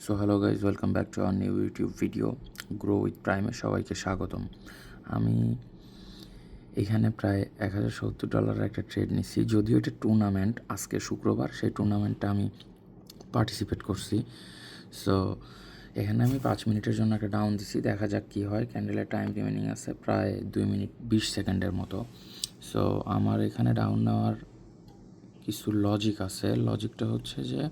So hello guys, welcome back to our new YouTube video grow with প্রাইমে সবাইকে স্বাগতম। আমি এখানে প্রায় $1070 একটা ট্রেড নিচ্ছি, যদিও এটা টুর্নামেন্ট। আজকে শুক্রবার, সেই টুর্নামেন্টটা আমি পার্টিসিপেট করছি। সো এখানে আমি 5 মিনিটের জন্য একটা ডাউন দিছি, দেখা যাক কী হয়। ক্যান্ডেলের টাইম রিমেনিং আছে প্রায় 2 মিনিট 20 সেকেন্ডের মতো। সো আমার এখানে ডাউন নেওয়ার কিছু লজিক আছে। লজিকটা হচ্ছে যে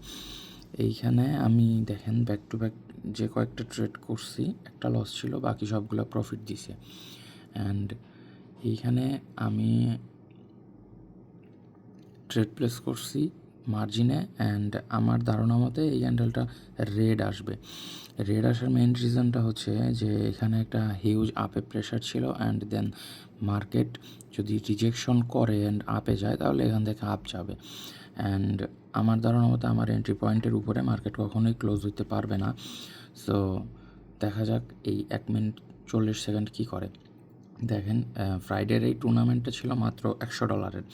এইখানে আমি দেখেন ব্যাক টু ব্যাক যে কয়েকটা ট্রেড করছি, একটা লস ছিল, বাকি সবগুলো প্রফিট দিছে। অ্যান্ড এইখানে আমি ট্রেড প্লেস করছি মার্জিনে, অ্যান্ড আমার ধারণা মতে এই ক্যান্ডেলটা রেড আসবে। রেড আসার মেইন রিজনটা হচ্ছে যে এখানে একটা হিউজ আপে প্রেশার ছিল, অ্যান্ড দেন মার্কেট যদি রিজেকশন করে অ্যান্ড আপে যায় তাহলে এখান থেকে আপ যাবে। অ্যান্ড আমার ধারণা মতো আমার এন্ট্রি পয়েন্টের উপরে মার্কেট কখনোই ক্লোজ হইতে পারবে না। সো দেখা যাক এই 1 মিনিট 40 সেকেন্ড কী করে। দেখেন, ফ্রাইডের এই টুর্নামেন্টটা ছিল মাত্র $100।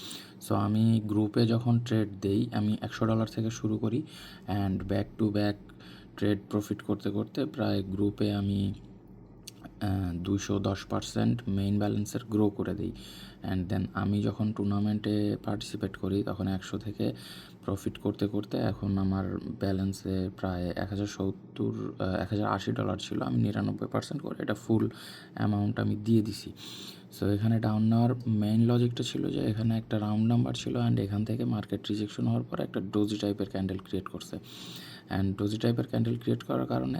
সো আমি গ্রুপে যখন ট্রেড দেই আমি $100 থেকে শুরু করি, and back to back trade profit করতে করতে প্রায় গ্রুপে আমি 210% মেইন ব্যালেন্সের গ্রো করে দিই। অ্যান্ড দেন আমি যখন টুর্নামেন্টে পার্টিসিপেট করি তখন 100 থেকে প্রফিট করতে করতে এখন আমার ব্যালেন্সে প্রায় $1080 ছিল। আমি 99% করে এটা ফুল অ্যামাউন্ট আমি দিয়ে দিছি। সো এখানে ডাউন নেওয়ার মেইন লজিকটা ছিল যে এখানে একটা রাউন্ড নাম্বার ছিল, অ্যান্ড এখান থেকে মার্কেট রিজেকশন হওয়ার পর একটা ডোজি টাইপের ক্যান্ডেল ক্রিয়েট করছে। অ্যান্ড ডোজি টাইপের ক্যান্ডেল ক্রিয়েট করার কারণে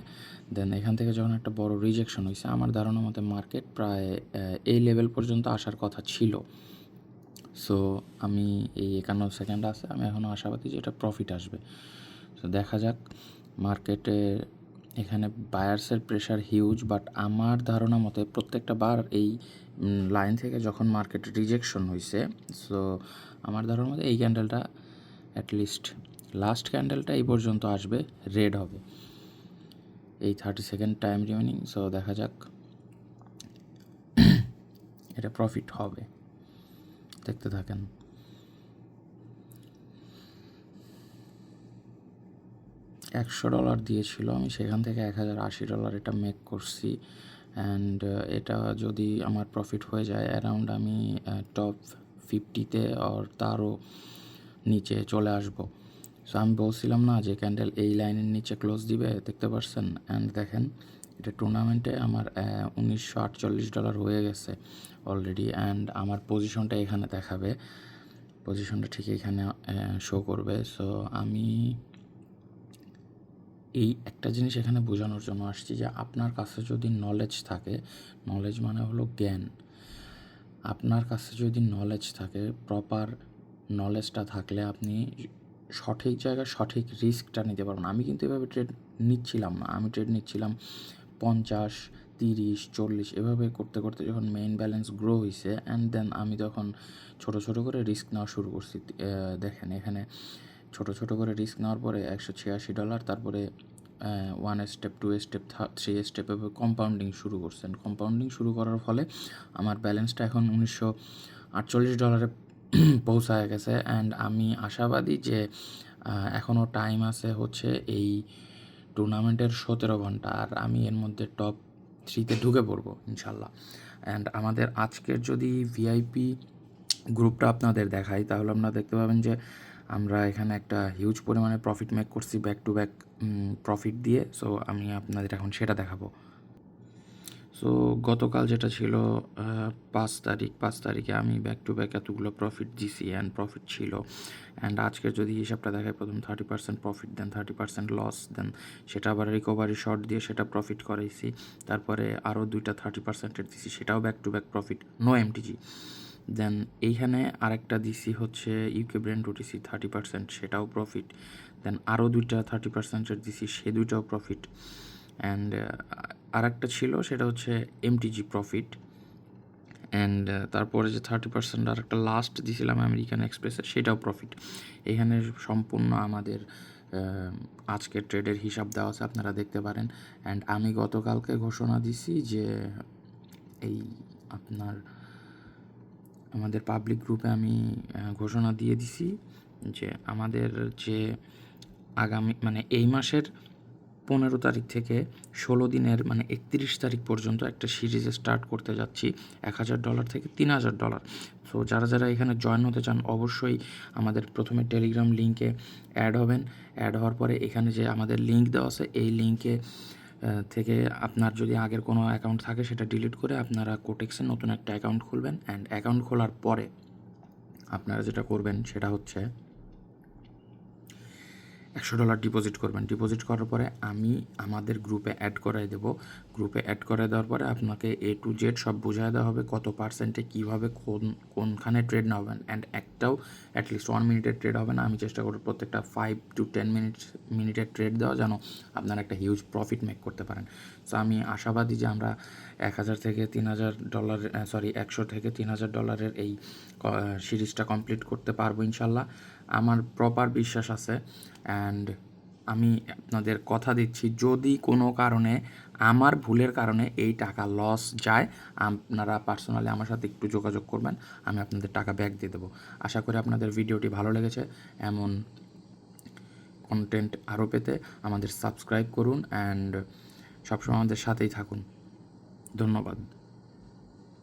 দেন এখান থেকে যখন একটা বড় রিজেকশন হয়েছে, আমার ধারণা মতে মার্কেট প্রায় এই লেভেল পর্যন্ত আসার কথা ছিল। সো আমি এই 51 সেকেন্ড আছে, আমি এখনও আশাবাদী যে এটা প্রফিট আসবে। তো দেখা যাক। মার্কেটে এখানে বায়ার্সের প্রেশার হিউজ, বাট আমার ধারণা মতে প্রত্যেকটা বার এই লাইন থেকে যখন মার্কেট রিজেকশন হয়েছে, সো আমার ধারণা মতে এই ক্যান্ডেলটা অ্যাটলিস্ট লাস্ট ক্যান্ডেলটা এই পর্যন্ত আসবে, রেড হবে। এই 30 সেকেন্ড টাইম রিমেনিং। সো দেখা যাক, এটা প্রফিট হবে, দেখতে থাকেন। $100 দিয়েছিল, আমি সেখান থেকে $1080 এটা মেক করছি। অ্যান্ড এটা যদি আমার প্রফিট হয়ে যায় অ্যারাউন্ড আমি টপ 50-তে আর তারও নিচে চলে আসব। সো আমি বলছিলাম না যে ক্যান্ডেল এই লাইনের নিচে ক্লোজ দিবে, দেখতে পারছেন। অ্যান্ড দেখেন, এটা টুর্নামেন্টে আমার $1948 হয়ে গেছে অলরেডি, অ্যান্ড আমার পজিশনটা এখানে দেখাবে, পজিশনটা ঠিক এখানে শো করবে। সো আমি এই একটা জিনিস এখানে বোঝানোর জন্য আসছি যে আপনার কাছে যদি নলেজ থাকে, নলেজ মানে হলো জ্ঞান, আপনার কাছে যদি নলেজ থাকে, প্রপার নলেজটা থাকলে আপনি সঠিক জায়গায় সঠিক রিস্কটা নিতে পারবেন। আমি কিন্তু এভাবে ট্রেড নিচ্ছিলাম না, আমি ট্রেড নিচ্ছিলাম 50, 30, 40 এভাবে করতে করতে যখন মেইন ব্যালেন্স গ্রো হয়েছে, অ্যান্ড দেন আমি তখন ছোট ছোট করে রিস্ক নেওয়া শুরু করছি। দেখেন এখানে ছোট ছোট করে রিস্ক নেওয়ার পরে $186, তারপরে 1 স্টেপ 2 স্টেপ 3 স্টেপ এভাবে কম্পাউন্ডিং শুরু করছেন। কম্পাউন্ডিং শুরু করার ফলে আমার ব্যালেন্সটা এখন $1948 পৌঁছায় গেছে। অ্যান্ড আমি আশাবাদী যে এখনও টাইম আছে হচ্ছে এই টুর্নামেন্টের 17 ঘন্টা, আর আমি এর মধ্যে টপ 3-তে ঢুকে পড়বো ইনশাল্লাহ। অ্যান্ড আমাদের আজকের যদি ভিআইপি গ্রুপটা আপনাদের দেখাই তাহলে আপনারা দেখতে পাবেন যে আমরা এখানে একটা হিউজ পরিমাণে প্রফিট মেক করছি ব্যাক টু ব্যাক প্রফিট দিয়ে। সো আমি আপনাদের এখন সেটা দেখাবো। সো গতকাল যেটা ছিল 5 তারিখে আমি ব্যাক টু ব্যাক এতগুলো প্রফিট দিছি, অ্যান্ড প্রফিট ছিল। অ্যান্ড আজকের যদি হিসাবটা দেখায়, প্রথম 30% প্রফিট, দেন 30% লস, দেন সেটা আবার রিকভারি শর্ট দিয়ে সেটা প্রফিট করাইছি। তারপরে আরও 2টা 30%-এর দিছি, সেটাও back to back profit, no MTG. Then এইখানে আরেকটা দিছি হচ্ছে ইউকে ব্র্যান্ড ওটিসি 30%, সেটাও প্রফিট। দেন আরও 2টা 30%-এর দিছি, সে 2টাও প্রফিট। অ্যান্ড আরেকটা ছিল সেটা হচ্ছে এমটিজি প্রফিট। অ্যান্ড তারপরে যে 30% আরেকটা লাস্ট দিয়েছিলাম আমেরিকান এক্সপ্রেসের, সেটাও প্রফিট। এখানে সম্পূর্ণ আমাদের আজকের ট্রেডের হিসাব দেওয়া আছে, আপনারা দেখতে পারেন। অ্যান্ড আমি গতকালকে ঘোষণা দিছি যে এই আপনার আমাদের পাবলিক গ্রুপে আমি ঘোষণা দিয়ে দিছি যে আমাদের যে আগামী মানে এই মাসের 15 তারিখ থেকে 16 দিনের মানে 31 তারিখ পর্যন্ত একটা সিরিজ স্টার্ট করতে যাচ্ছি $1000 থেকে $3000। সো যারা যারা এখানে জয়েন হতে চান অবশ্যই আমাদের প্রথমে টেলিগ্রাম লিঙ্কে অ্যাড হবেন। অ্যাড হওয়ার পরে এখানে যে আমাদের লিঙ্ক দেওয়া আছে এই লিঙ্কে থেকে আপনার যদি আগের কোনো অ্যাকাউন্ট থাকে সেটা ডিলিট করে আপনারা কোটেক্সে নতুন একটা অ্যাকাউন্ট খুলবেন। অ্যান্ড অ্যাকাউন্ট খোলার পরে আপনারা যেটা করবেন সেটা হচ্ছে $100 ডিপোজিট করবেন। ডিপোজিট করার পরে আমি আমাদের গ্রুপে অ্যাড করাই দেবো। গ্রুপে অ্যাড করে দেওয়ার পরে আপনাকে A to Z সব বুঝায় দেওয়া হবে কত পার্সেন্টে কীভাবে কোনখানে ট্রেড নেবেন। অ্যান্ড একটাও অ্যাটলিস্ট 1 মিনিটের ট্রেড হবে না। আমি চেষ্টা করব প্রত্যেকটা 5 to 10 মিনিটের ট্রেড দেওয়া যেন আপনারা একটা হিউজ প্রফিট মেক করতে পারেন। সো আমি আশাবাদী যে আমরা $1000 থেকে $3000 $100 থেকে $3000 এই সিরিজটা কমপ্লিট করতে পারবো ইনশাল্লাহ। আমার প্রপার বিশ্বাস আছে। অ্যান্ড আমি আপনাদের কথা দিচ্ছি যদি কোনো কারণে আমার ভুলের কারণে এই টাকা লস যায় আপনারা পার্সোনালি আমার সাথে একটু যোগাযোগ করবেন, আমি আপনাদের টাকা ব্যাক দিয়ে দেবো। আশা করি আপনাদের ভিডিওটি ভালো লেগেছে। এমন কন্টেন্ট আরও পেতে আমাদের সাবস্ক্রাইব করুন অ্যান্ড সবসময় আমাদের সাথেই থাকুন। ধন্যবাদ।